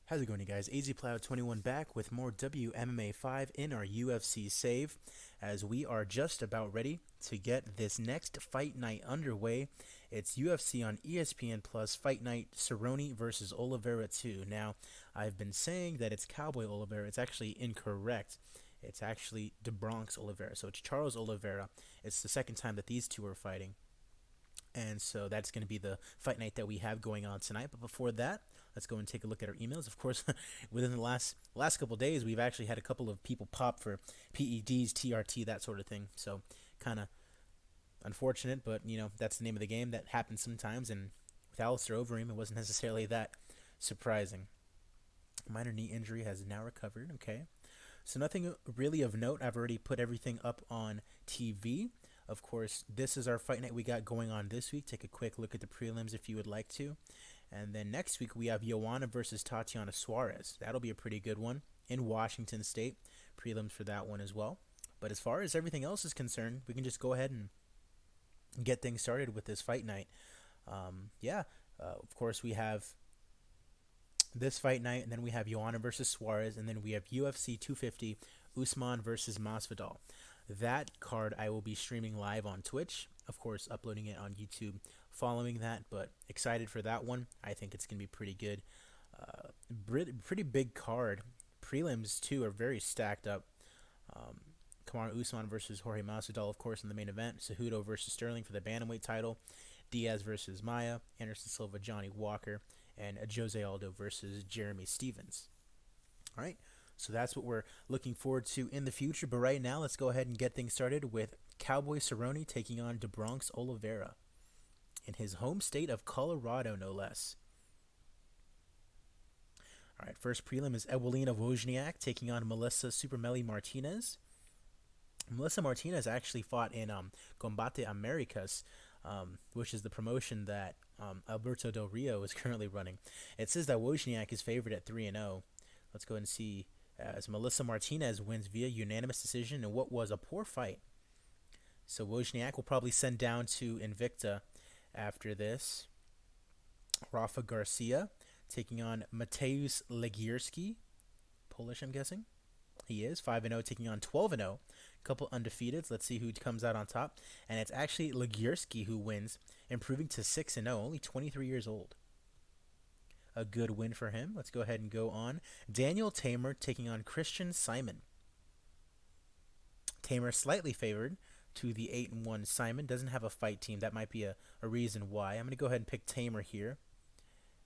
How's it going, you guys? AZPlow21 back with more WMMA 5 in our UFC save, as we are just about ready to get this next fight night underway. It's UFC on ESPN Plus Fight Night Cerrone versus Oliveira 2. Now, I've been saying that it's Cowboy Oliveira. It's actually incorrect. It's actually DeBronx Oliveira. So it's Charles Oliveira. It's the second time that these two are fighting. And so that's going to be the fight night that we have going on tonight. But before that, let's go and take a look at our emails. Of course, within the last couple of days, we've actually had a couple of people pop for PEDs, TRT, that sort of thing. So kind of unfortunate, but that's the name of the game. That happens sometimes. And with Alistair Overeem, it wasn't necessarily that surprising. Minor knee injury has now recovered. Okay. So nothing really of note. I've already put everything up on TV. Of course, this is our fight night we got going on this week. Take a quick look at the prelims if you would like to. And then next week we have Joanna versus Tatiana Suarez. That'll be a pretty good one in Washington State. Prelims for that one as well. But as far as everything else is concerned, we can just go ahead and get things started with this fight night. Of course we have this fight night, and then we have Joanna versus Suarez, and then we have UFC 250 Usman versus Masvidal. That card I will be streaming live on Twitch, of course uploading it on YouTube following that, but excited for that one. I think it's going to be pretty good. Pretty big card. Prelims too are very stacked up. Kamaru Usman versus Jorge Masvidal, of course, in the main event. Cejudo versus Sterling for the bantamweight title. Diaz versus Maia. Anderson Silva, Johnny Walker, and Jose Aldo versus Jeremy Stevens. All right. So that's what we're looking forward to in the future. But right now, let's go ahead and get things started with Cowboy Cerrone taking on DeBronx Oliveira in his home state of Colorado, no less. All right, first prelim is Ewelina Wozniak taking on Melissa Supermelli Martinez. Melissa Martinez actually fought in Combate Americas, which is the promotion that Alberto Del Rio is currently running. It says that Wozniak is favored at 3-0. Let's go ahead and see. As Melissa Martinez wins via unanimous decision in what was a poor fight. So Wozniak will probably send down to Invicta after this. Rafa Garcia taking on Mateusz Legierski. Polish, I'm guessing. He is 5-0, taking on 12-0. Couple undefeateds. Let's see who comes out on top. And it's actually Legierski who wins, improving to 6-0, only 23 years old. A good win for him. Let's go ahead and go on. Daniel Tamer taking on Christian Simon. Tamer slightly favored to the 8-1 Simon. Doesn't have a fight team. That might be a reason why. I'm going to go ahead and pick Tamer here,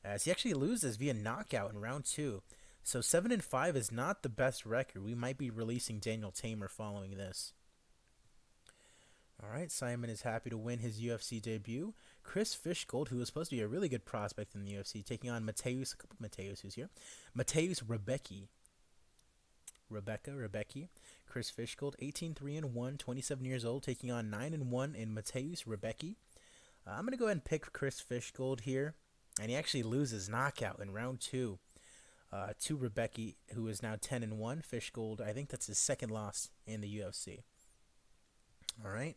as he actually loses via knockout in round 2. So 7-5 is not the best record. We might be releasing Daniel Tamer following this. All right, Simon is happy to win his UFC debut. Chris Fishgold, who was supposed to be a really good prospect in the UFC, taking on Mateusz, who's here. Mateusz Rebecki. Chris Fishgold, 18-3-1, 27 years old, taking on 9-1 in Mateusz Rebecki. I'm going to go ahead and pick Chris Fishgold here. And he actually loses knockout in round 2 to Rebecki, who is now 10-1. Fishgold, I think that's his second loss in the UFC. All right.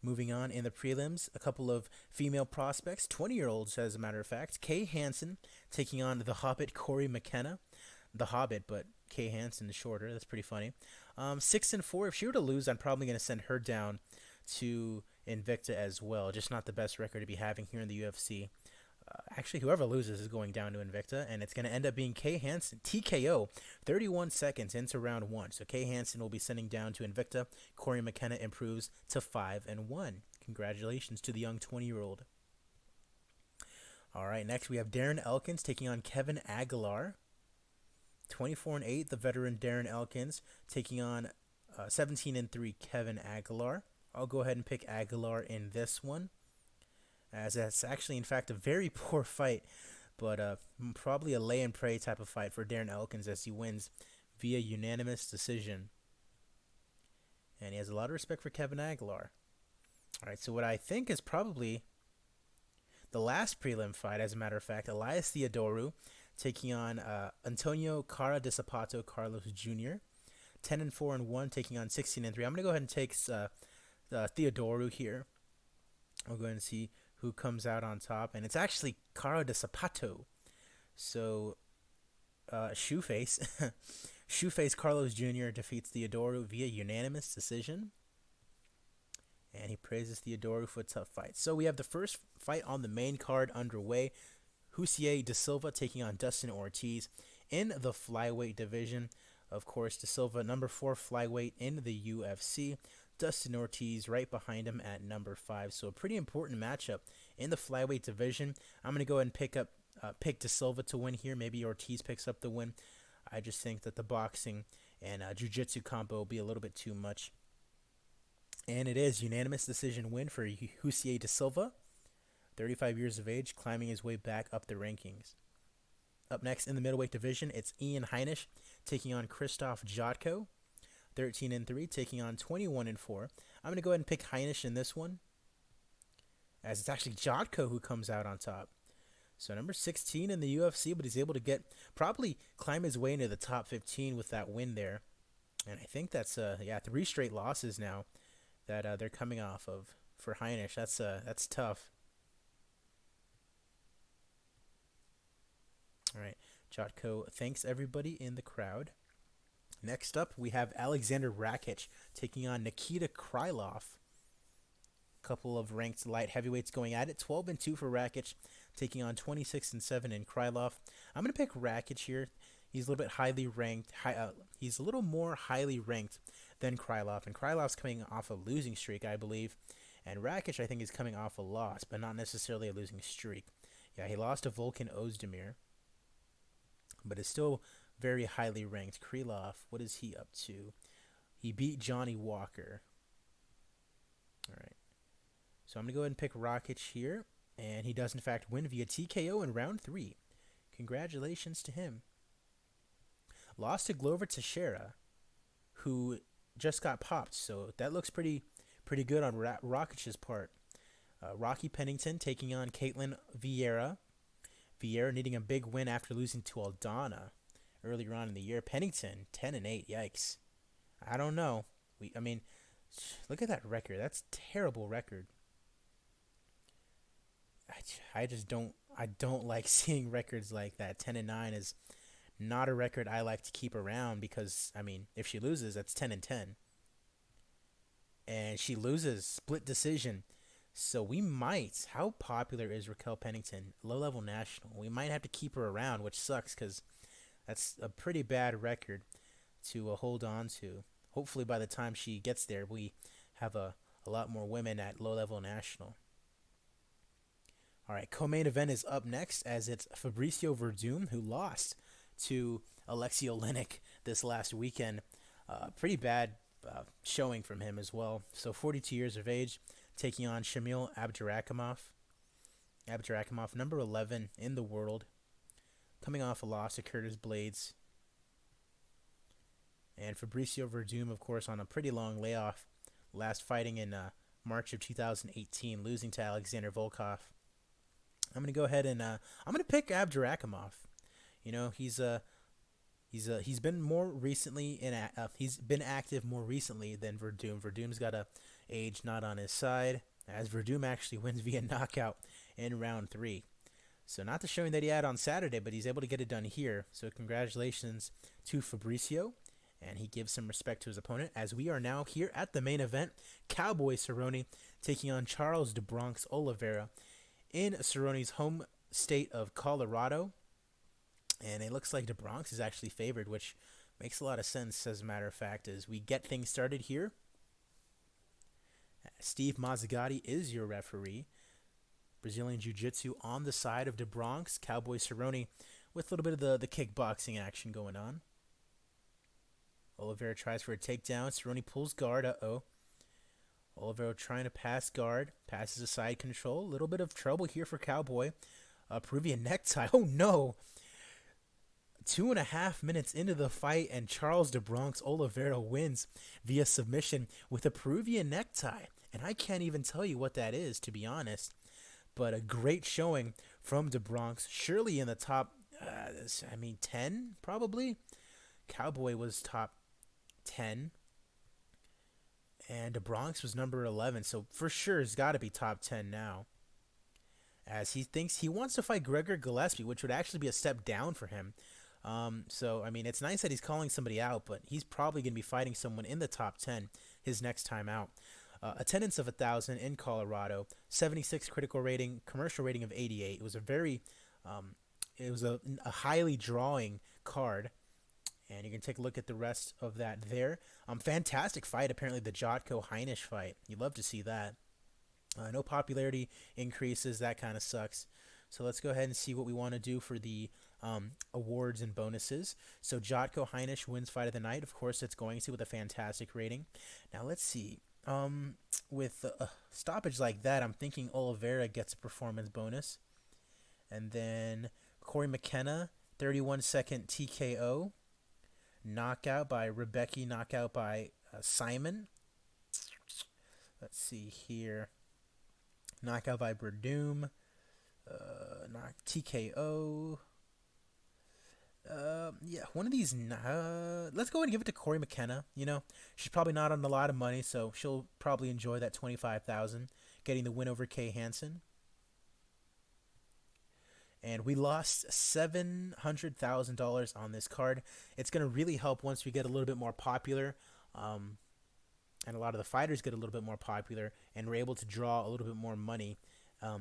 Moving on in the prelims, a couple of female prospects, 20-year-olds as a matter of fact. Kay Hansen taking on the Hobbit Corey McKenna. The Hobbit, but Kay Hansen is shorter. That's pretty funny. 6-4. If she were to lose, I'm probably going to send her down to Invicta as well. Just not the best record to be having here in the UFC. Actually, whoever loses is going down to Invicta, and it's going to end up being Kay Hansen, TKO, 31 seconds into round 1. So Kay Hansen will be sending down to Invicta. Corey McKenna improves to 5-1. Congratulations to the young 20-year-old. All right, next we have Darren Elkins taking on Kevin Aguilar. 24-8, the veteran Darren Elkins taking on 17-3 Kevin Aguilar. I'll go ahead and pick Aguilar in this one, as that's actually, in fact, a very poor fight, but probably a lay and pray type of fight for Darren Elkins, as he wins via unanimous decision. And he has a lot of respect for Kevin Aguilar. All right, so what I think is probably the last prelim fight, as a matter of fact, Elias Theodorou taking on Antonio Cara de Zapato Carlos Jr. 10-4-1, taking on 16-3. I'm going to go ahead and take Theodorou here. I'll go ahead and see who comes out on top, and it's actually Cara de Zapato. So Shoeface. Shoeface Carlos Jr. defeats Theodoro via unanimous decision. And he praises Theodoro for a tough fight. So we have the first fight on the main card underway. Husier Da Silva taking on Dustin Ortiz in the flyweight division. Of course, Da Silva, number 4 flyweight in the UFC. Dustin Ortiz right behind him at number 5. So a pretty important matchup in the flyweight division. I'm going to go ahead and pick Da Silva to win here. Maybe Ortiz picks up the win. I just think that the boxing and jiu-jitsu combo will be a little bit too much. And it is unanimous decision win for Husier Da Silva, 35 years of age, climbing his way back up the rankings. Up next in the middleweight division, it's Ian Heinisch taking on Krzysztof Jotko, 13-3, taking on 21-4. I'm going to go ahead and pick Heinisch in this one, as it's actually Jotko who comes out on top. So number 16 in the UFC, but he's able to probably climb his way into the top 15 with that win there. And I think that's 3 straight losses now that they're coming off of for Heinisch. That's tough. All right, Jotko thanks everybody in the crowd. Next up, we have Alexander Rakic taking on Nikita Krylov. Couple of ranked light heavyweights going at it. 12-2 for Rakic, taking on 26-7 in Krylov. I'm going to pick Rakic here. He's a little bit highly ranked. He's a little more highly ranked than Krylov, and Krylov's coming off a losing streak, I believe. And Rakic, I think, is coming off a loss, but not necessarily a losing streak. Yeah, he lost to Volkan Ozdemir, but is still very highly ranked. Krylov, what is he up to? He beat Johnny Walker. All right. So I'm going to go ahead and pick Rakic here, and he does, in fact, win via TKO in round 3. Congratulations to him. Lost to Glover Teixeira, who just got popped, so that looks pretty good on Rakic's part. Rocky Pennington taking on Caitlin Vieira. Vieira needing a big win after losing to Aldana earlier on in the year. Pennington 10-8. Yikes. I don't know. Look at that record. That's a terrible record. I don't like seeing records like that. 10-9 is not a record I like to keep around because, if she loses, that's 10-10. And she loses split decision. So we might, how popular is Raquel Pennington, low-level national? We might have to keep her around, which sucks because that's a pretty bad record to hold on to. Hopefully by the time she gets there, we have a lot more women at low-level national. All right, co-main event is up next as it's Fabricio Verdum, who lost to Alexei Oleinik this last weekend. Pretty bad showing from him as well. So 42 years of age, taking on Shamil Abdurakhimov. Abdurakhimov, number 11 in the world, coming off a loss to Curtis Blades. And Fabricio Verdum, of course, on a pretty long layoff, last fighting in March of 2018, losing to Alexander Volkov. I'm going to go ahead and I'm going to pick Abdurakhimov. You know, he's been more recently he's been active more recently than Verdum. Verdum's got a age not on his side, as Verdum actually wins via knockout in round 3. So not the showing that he had on Saturday, but he's able to get it done here. So congratulations to Fabricio, and he gives some respect to his opponent, as we are now here at the main event. COWBOY Cerrone taking on Charles de Bronx Oliveira in Cerrone's home state of Colorado. And it looks like de Bronx is actually favored, which makes a lot of sense, as a matter of fact, as we get things started here. Steve Mazzagatti is your referee. Brazilian Jiu-Jitsu on the side of de Bronx. COWBOY Cerrone with a little bit of the kickboxing action going on. Oliveira tries for a takedown. Cerrone pulls guard. Oliveira trying to pass guard. Passes aside control. A little bit of trouble here for COWBOY. Peruvian necktie. Oh, no. 2.5 minutes into the fight, and Charles de Bronx Oliveira wins via submission with a Peruvian necktie. And I can't even tell you what that is, to be honest. But a great showing from de Bronx. Surely in the top, 10, probably. COWBOY was top 10. And de Bronx was number 11. So for sure, it's got to be top 10 now. As he thinks he wants to fight Gregor Gillespie, which would actually be a step down for him. So, I mean, it's nice that he's calling somebody out, but he's probably going to be fighting someone in the top 10 his next time out. Attendance of 1,000 in Colorado, 76 critical rating, commercial rating of 88. It was a a highly drawing card, and you can take a look at the rest of that there. Fantastic fight, apparently the Jotko Heinisch fight. You'd love to see that. No popularity increases, that kind of sucks. So let's go ahead and see what we want to do for the awards and bonuses. So Jotko Heinisch wins fight of the night. Of course, it's going to with a fantastic rating. Now let's see. With a stoppage like that, I'm thinking Oliveira gets a performance bonus. And then Corey McKenna, 31-second TKO. Knockout by Rebecca, knockout by Simon. Let's see here. Knockout by Verdum. TKO. Yeah, one of these. Let's go ahead and give it to Corey McKenna. You know, she's probably not on a lot of money, so she'll probably enjoy that 25,000, getting the win over Kay Hansen. And we lost $700,000 on this card. It's going to really help once we get a little bit more popular, and a lot of the fighters get a little bit more popular, and we're able to draw a little bit more money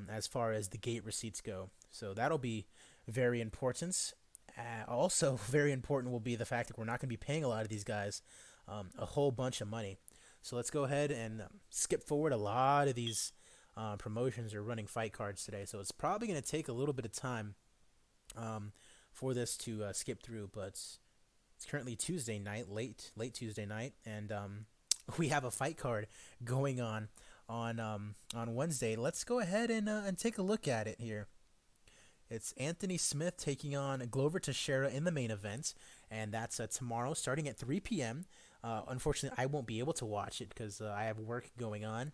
as far as the gate receipts go. So that'll be very important. Also, very important will be the fact that we're not going to be paying a lot of these guys a whole bunch of money. So let's go ahead and skip forward. A lot of these promotions are running fight cards today, so it's probably going to take a little bit of time for this to skip through. But it's currently Tuesday night, late Tuesday night, and we have a fight card going on Wednesday. Let's go ahead and take a look at it here. It's Anthony Smith taking on Glover Teixeira in the main event, and that's tomorrow starting at 3 p.m. Unfortunately, I won't be able to watch it because I have work going on.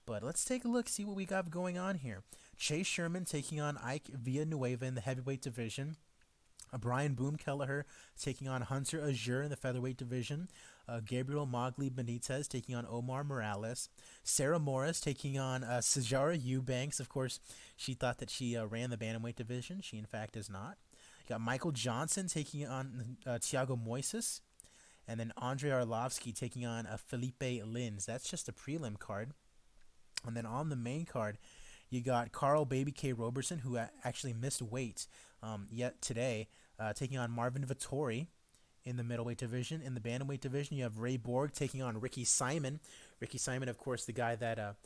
But let's take a look, see what we got going on here. Chase Sherman taking on Ike Villanueva in the heavyweight division. Brian Boom Kelleher taking on Hunter Azure in the featherweight division. Gabriel Mogli Benitez taking on Omar Morales. Sarah Morris taking on Sijara Eubanks. Of course, she thought that she ran the bantamweight division. She, in fact, is not. You got Michael Johnson taking on Thiago Moises. And then Andrei Arlovsky taking on Felipe Lins. That's just a prelim card. And then on the main card, you got Carl Baby K. Roberson, who actually missed weight yet today, taking on Marvin Vettori in the middleweight division. In the bantamweight division, you have Ray Borg taking on Ricky Simon. Ricky Simon, of course, the guy that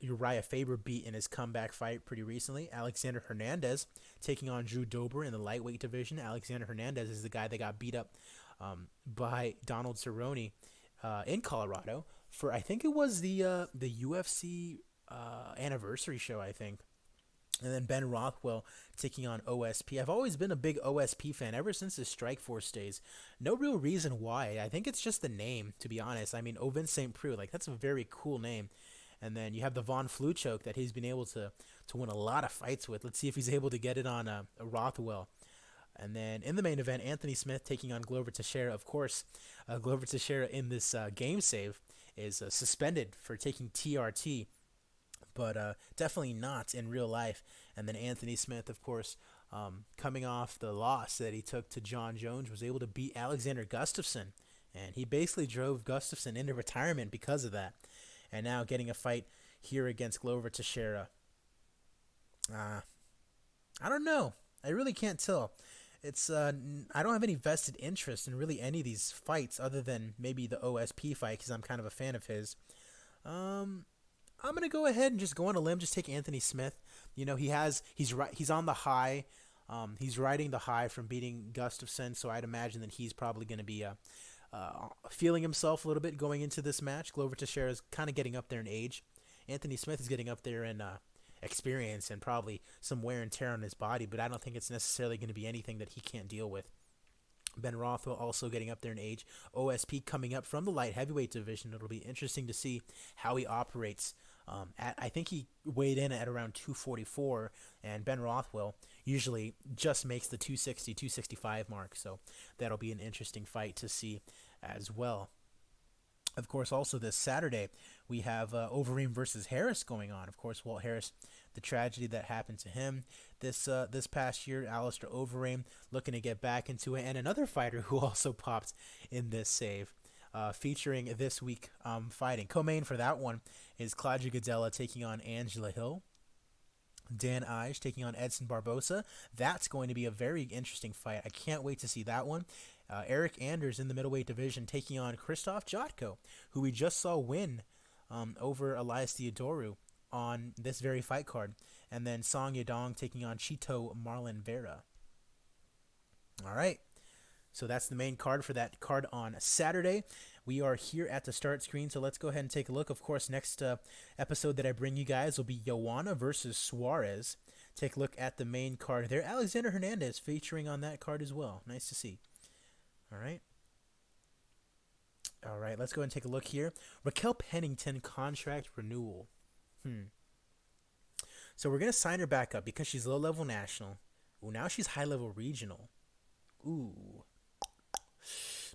Uriah Faber beat in his comeback fight pretty recently. Alexander Hernandez taking on Drew Dober in the lightweight division. Alexander Hernandez is the guy that got beat up by Donald Cerrone in Colorado for, I think it was the UFC anniversary show, I think. And then Ben Rothwell taking on OSP. I've always been a big OSP fan ever since his Strikeforce days. No real reason why. I think it's just the name, to be honest. I mean, Ovin St. Preux, like, that's a very cool name. And then you have the Von Fluchoke that he's been able to win a lot of fights with. Let's see if he's able to get it on a Rothwell. And then in the main event, Anthony Smith taking on Glover Teixeira. Of course, Glover Teixeira in this game save is suspended for taking TRT, but definitely not in real life. And then Anthony Smith, of course, coming off the loss that he took to John Jones, was able to beat Alexander Gustafsson. And he basically drove Gustafsson into retirement because of that. And now getting a fight here against Glover Teixeira. I don't know. I really can't tell. It's I don't have any vested interest in really any of these fights other than maybe the OSP fight because I'm kind of a fan of his. I'm gonna go ahead and just go on a limb, just take Anthony Smith. You know, he's on the high. He's riding the high from beating Gustafsson, so I'd imagine that he's probably going to be feeling himself a little bit going into this match. Glover Teixeira is kind of getting up there in age. Anthony Smith is getting up there in experience and probably some wear and tear on his body, but I don't think it's necessarily going to be anything that he can't deal with. Ben Rothwell also getting up there in age. OSP coming up from the light heavyweight division. It'll be interesting to see how he operates. I think he weighed in at around 244, and Ben Rothwell usually just makes the 260, 265 mark, so that'll be an interesting fight to see as well. Of course, also this Saturday, we have Overeem versus Harris going on. Of course, Walt Harris, the tragedy that happened to him this past year. Alistair Overeem looking to get back into it, and another fighter who also popped in this save, featuring this week fighting. Co-main for that one is Claudia Gadelha taking on Angela Hill. Dan Ige taking on Edson Barbosa. That's going to be a very interesting fight. I can't wait to see that one. Eric Anders in the middleweight division taking on Krzysztof Jotko, who we just saw win over Elias Theodorou on this very fight card. And then Song Yadong taking on Chito Marlon Vera. All right. So that's the main card for that card on Saturday. We are here at the start screen, so let's go ahead and take a look. Of course, next episode that I bring you guys will be Joanna versus Suarez. Take a look at the main card there. Alexander Hernandez featuring on that card as well. Nice to see. All right. All right, let's go ahead and take a look here. Raquel Pennington contract renewal. So we're going to sign her back up because she's low-level national. Ooh, now she's high-level regional. Ooh.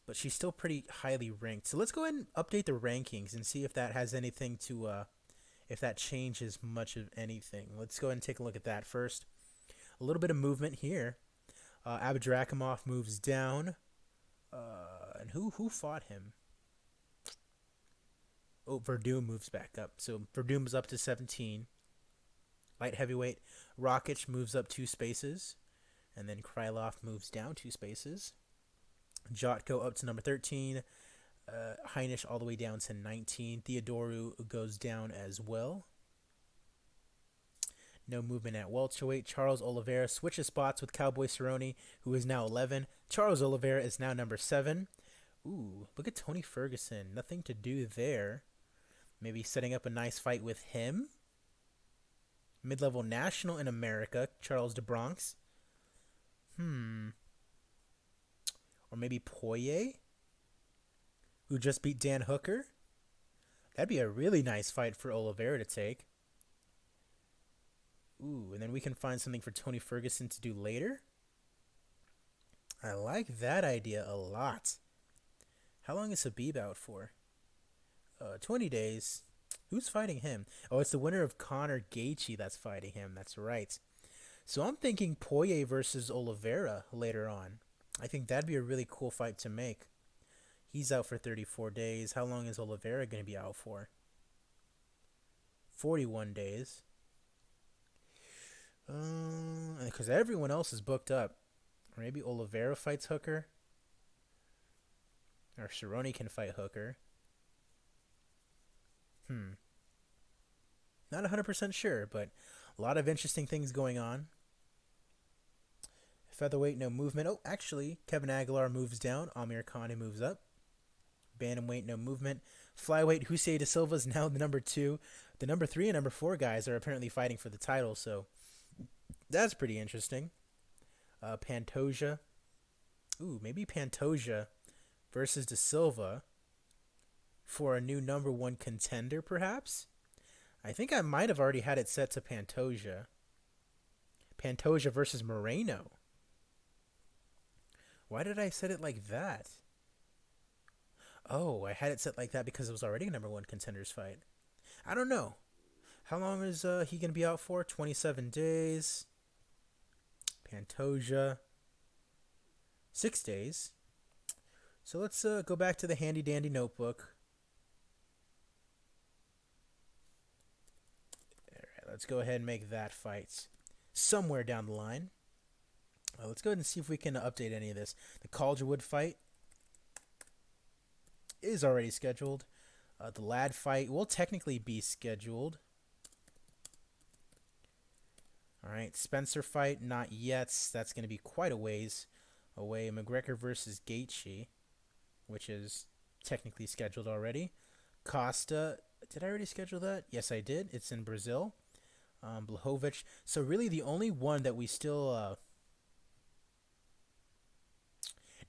But she's still pretty highly ranked. So let's go ahead and update the rankings and see if that has anything to, if that changes much of anything. Let's go ahead and take a look at that first. A little bit of movement here. Abdurakhimov moves down. And who fought him? Oh, Verdum moves back up. So Verdum's up to 17. Light heavyweight. Rakic moves up 2 spaces. And then Krylov moves down 2 spaces. Jotko up to number 13. Heinisch all the way down to 19. Theodorou goes down as well. No movement at welterweight. Charles Oliveira switches spots with Cowboy Cerrone, who is now 11. Charles Oliveira is now number 7. Ooh, look at Tony Ferguson. Nothing to do there. Maybe setting up a nice fight with him. Mid-level national in America, Charles de Bronx. Or maybe Poirier, who just beat Dan Hooker. That'd be a really nice fight for Oliveira to take. Ooh, and then we can find something for Tony Ferguson to do later. I like that idea a lot. How long is Habib out for? 20 days. Who's fighting him? Oh, it's the winner of Conor Gaethje that's fighting him. That's right. So I'm thinking Poirier versus Oliveira later on. I think that'd be a really cool fight to make. He's out for 34 days. How long is Oliveira going to be out for? 41 days. Because everyone else is booked up. Or maybe Oliveira fights Hooker. Or Cerrone can fight Hooker. Not 100% sure, but a lot of interesting things going on. Featherweight, no movement. Oh, actually, Kevin Aguilar moves down. Amir Khan moves up. Bantamweight, no movement. Flyweight, Jose de Silva is now the number 2. The number 3 and number 4 guys are apparently fighting for the title, so that's pretty interesting. Pantoja. Ooh, maybe Pantoja versus de Silva for a new number 1 contender, perhaps? I think I might have already had it set to Pantoja. Pantoja versus Moreno. Why did I set it like that? Oh, I had it set like that because it was already a number 1 contenders fight. I don't know. How long is he going to be out for? 27 days. Pantoja. 6 days. So let's go back to the handy dandy notebook. Alright, let's go ahead and make that fight somewhere down the line. Let's go ahead and see if we can update any of this. The Calderwood fight is already scheduled. The Ladd fight will technically be scheduled. Alright, Spencer fight, not yet. That's going to be quite a ways away. McGregor versus Gaethje, which is technically scheduled already. Costa, did I already schedule that? Yes, I did. It's in Brazil. Blachowicz. So really the only one that we still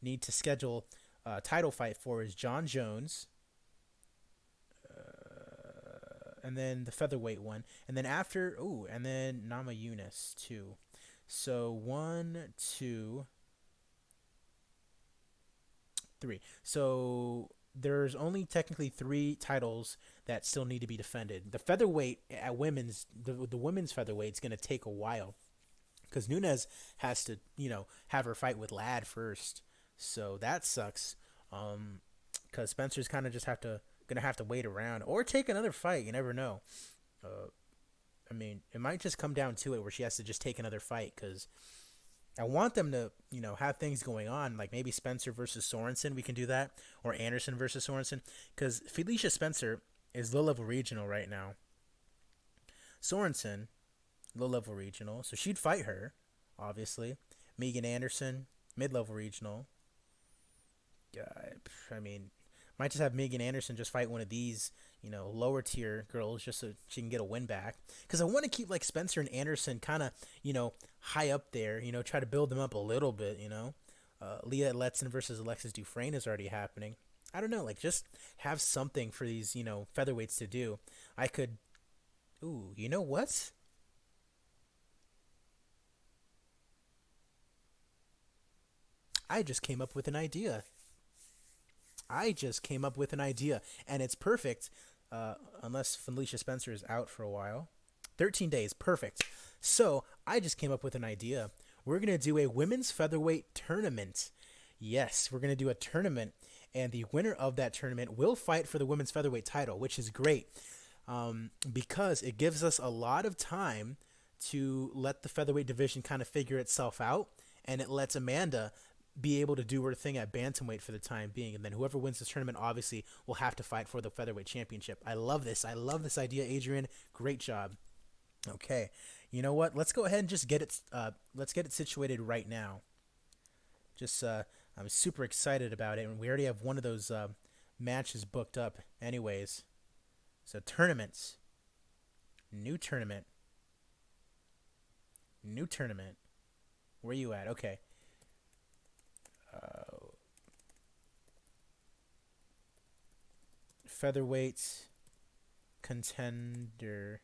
need to schedule a title fight for is John Jones. And then the featherweight one. And then after, and then Nama Yunus too. So 1, 2, 3. So there's only technically three titles that still need to be defended. The featherweight at women's, the women's featherweight is going to take a while because Nunes has to, have her fight with Ladd first. So that sucks. Because Spencer's kind of just gonna have to wait around or take another fight. You never know. Uh, I mean, it might just come down to it where she has to just take another fight because I want them to, have things going on. Like maybe Spencer versus Sorensen, we can do that, or Anderson versus Sorensen, because Felicia Spencer is low level regional right now. Sorensen, low level regional, so she'd fight her, obviously. Megan Anderson, mid level regional. I mean, might just have Megan Anderson just fight one of these, lower tier girls just so she can get a win back. Because I want to keep like Spencer and Anderson kind of, high up there. Try to build them up a little bit. Leah Letson versus Alexis Dufresne is already happening. I don't know, like just have something for these, featherweights to do. I could, ooh, you know what? I just came up with an idea. And it's perfect, unless Felicia Spencer is out for a while. 13 days, perfect. So I just came up with an idea. We're gonna do a women's featherweight tournament. Yes, we're gonna do a tournament, and the winner of that tournament will fight for the women's featherweight title, which is great, because it gives us a lot of time to let the featherweight division kind of figure itself out, and it lets Amanda be able to do her thing at bantamweight for the time being, and then whoever wins this tournament obviously will have to fight for the featherweight championship. I love this. I love this idea, Adrian. Great job. Okay, you know what? Let's go ahead and just get it. Let's get it situated right now. Just I'm super excited about it, and we already have one of those matches booked up, anyways. So tournaments, new tournament, new tournament. Where you at? Okay. Featherweight contender,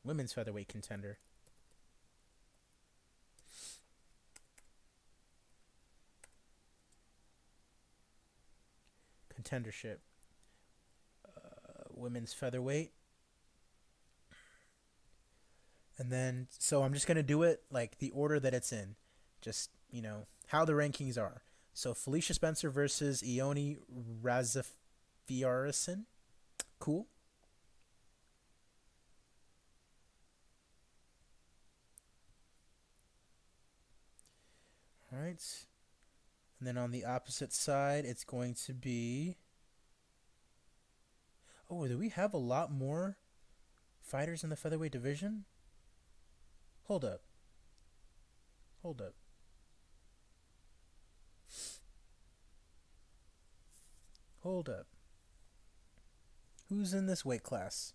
women's featherweight contender. Contendership. Women's featherweight. And then, so I'm just going to do it like the order that it's in. Just, how the rankings are. So Felicia Spencer versus Ione Razafiarison. Cool. All right. And then on the opposite side, it's going to be... Oh, do we have a lot more fighters in the featherweight division? Hold up. Hold up. Hold up. Who's in this weight class?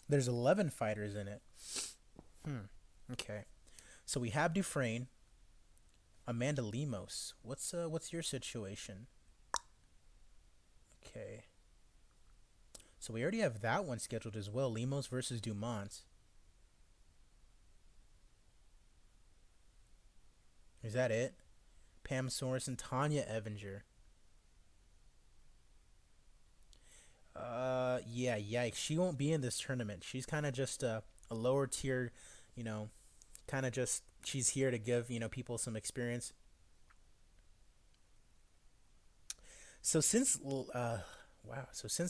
There's 11 fighters in it. Okay. So we have Dufresne, Amanda Lemos. What's your situation? Okay. So we already have that one scheduled as well. Lemos versus Dumont. Is that it? Pam Sorensen, Tanya Evinger. Yeah, yikes. She won't be in this tournament. She's kind of just a lower tier, kind of just, she's here to give, people some experience. So since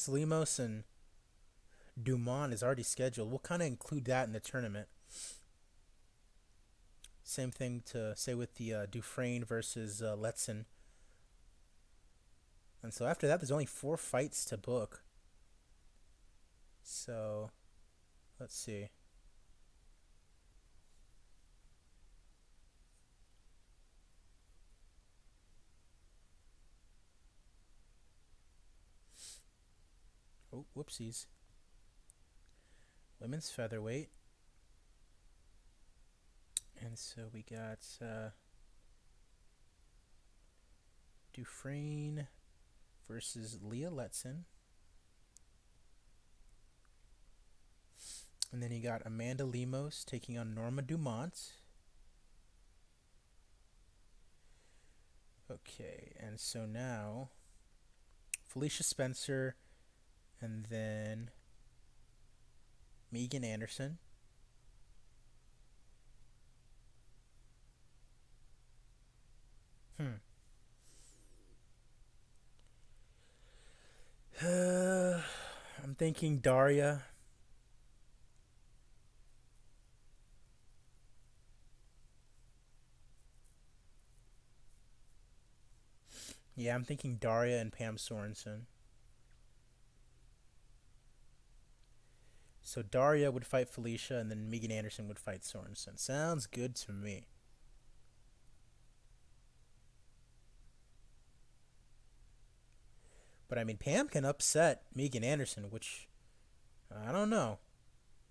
Lemos and Dumont is already scheduled, we'll kind of include that in the tournament. Same thing to say with the Dufresne versus Letson. And so after that, there's only 4 fights to book. So, let's see. Oh, whoopsies. Women's featherweight. And so we got Dufresne versus Leah Letson. And then you got Amanda Lemos taking on Norma Dumont. Okay, and so now Felicia Spencer, and then Megan Anderson. Hmm. I'm thinking Daria. Yeah, I'm thinking Daria and Pam Sorensen. So Daria would fight Felicia, and then Megan Anderson would fight Sorensen. Sounds good to me. But I mean, Pam can upset Megan Anderson, which I don't know.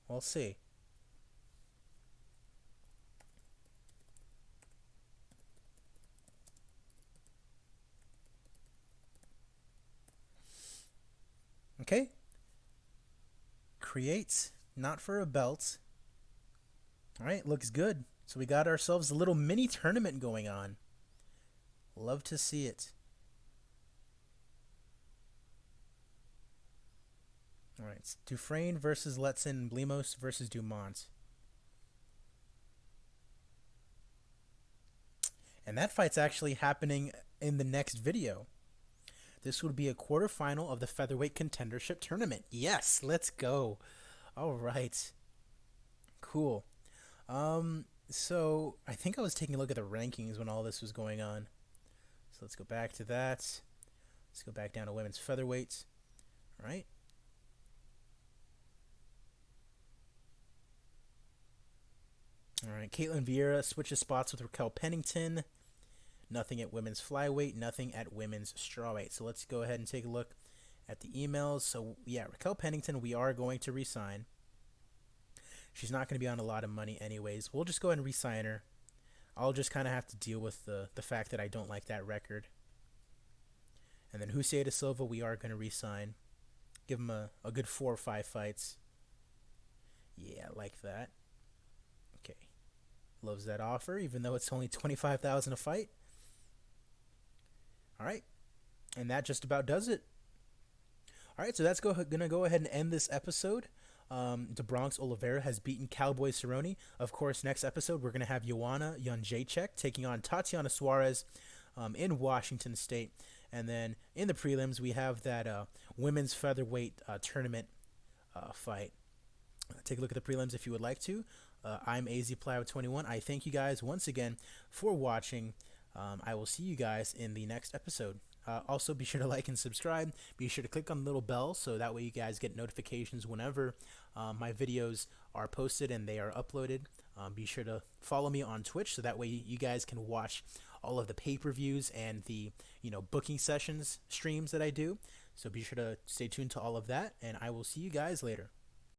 We'll see. Okay. Create, not for a belt. All right, looks good. So we got ourselves a little mini tournament going on. Love to see it. All right, it's Dufresne versus Letson, Blimos versus Dumont. And that fight's actually happening in the next video. This would be a quarterfinal of the featherweight contendership tournament. Yes, let's go. All right. Cool. So I think I was taking a look at the rankings when all this was going on. So let's go back to that. Let's go back down to women's featherweight. All right. All right. Caitlin Vieira switches spots with Raquel Pennington. Nothing at women's flyweight. Nothing at women's strawweight. So let's go ahead and take a look at the emails. So yeah, Raquel Pennington, we are going to resign. She's not going to be on a lot of money anyways. We'll just go ahead and re-sign her. I'll just kind of have to deal with the fact that I don't like that record. And then Jose de Silva, we are going to re-sign. Give him a good 4 or 5 fights. Yeah, like that. Okay. Loves that offer, even though it's only $25,000 a fight. All right. And that just about does it. All right, so that's going to go ahead and end this episode. The Bronx Oliveira has beaten Cowboy Cerrone. Of course, next episode, we're going to have Joanna Jędrzejczyk taking on Tatiana Suarez in Washington State. And then in the prelims, we have that women's featherweight tournament fight. Take a look at the prelims if you would like to. I'm AZPlow21. I thank you guys once again for watching. I will see you guys in the next episode. Also, be sure to like and subscribe. Be sure to click on the little bell so that way you guys get notifications whenever my videos are posted and they are uploaded. Be sure to follow me on Twitch so that way you guys can watch all of the pay-per-views and the booking sessions streams that I do. So be sure to stay tuned to all of that, and I will see you guys later.